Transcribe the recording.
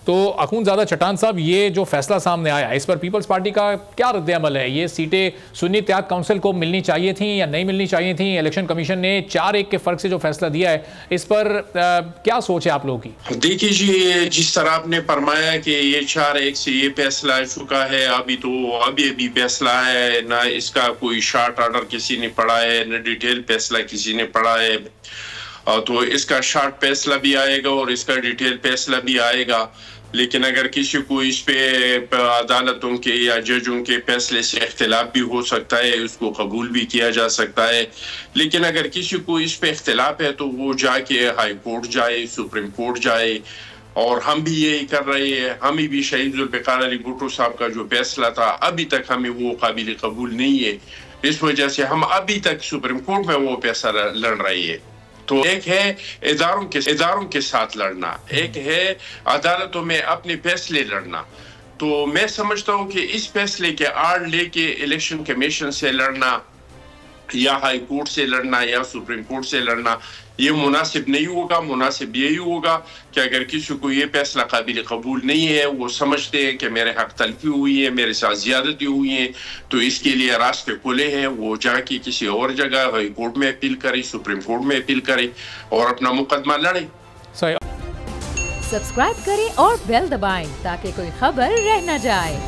تو اخونزادہ چٹان صاحب، یہ جو فیصلہ سامنے آیا اس پر پیپلز پارٹی کا کیا رد عمل ہے؟ یہ سیٹیں سنی اتحاد کونسل کو ملنی چاہیے تھیں یا نہیں ملنی چاہیے تھیں؟ الیکشن کمیشن نے 4-1 کے فرق سے جو فیصلہ دیا ہے اس پر کیا سوچ ہے آپ لوگوں کی؟ دیکھیے جی، جس طرح آپ نے فرمایا کہ یہ 4-1 سے یہ فیصلہ آ چکا ہے، ابھی فیصلہ ہے، نہ اس کا کوئی شارٹ آرڈر کسی نے پڑھا ہے، نہ ڈیٹیل فیصلہ کسی نے پڑھا ہے. تو اس کا شارٹ فیصلہ بھی آئے گا اور اس کا ڈیٹیل فیصلہ بھی آئے گا. لیکن اگر کسی کو اس پہ عدالتوں کے یا ججوں کے فیصلے سے اختلاف بھی ہو سکتا ہے، اس کو قبول بھی کیا جا سکتا ہے. لیکن اگر کسی کو اس پہ اختلاف ہے تو وہ جا کے ہائی کورٹ جائے، سپریم کورٹ جائے. اور ہم بھی یہی کر رہے ہیں. ہمیں بھی شہید ذوالفقار علی بھٹو صاحب کا جو فیصلہ تھا ابھی تک ہمیں وہ قابل قبول نہیں ہے. اس وجہ سے ہم ابھی تک سپریم کورٹ میں وہ فیصلہ لڑ رہے ہیں. تو ایک ہے اداروں کے ساتھ لڑنا، ایک ہے عدالتوں میں اپنے فیصلے لڑنا. تو میں سمجھتا ہوں کہ اس فیصلے کے آڑ لے کے الیکشن کمیشن سے لڑنا یا ہائی کورٹ سے لڑنا یا سپریم کورٹ سے لڑنا یہ مناسب نہیں ہوگا. مناسب یہی ہوگا کہ اگر کسی کو یہ فیصلہ قابل قبول نہیں ہے، وہ سمجھتے ہیں کہ میرے حق تلفی ہوئی ہے، میرے ساتھ زیادتی ہوئی ہے، تو اس کے لیے راستے کھلے ہیں. وہ جا کے کسی اور جگہ ہائی کورٹ میں اپیل کرے، سپریم کورٹ میں اپیل کرے اور اپنا مقدمہ لڑے. سبسکرائب کریں اور بیل دبائیں تاکہ کوئی خبر رہ نہ جائے.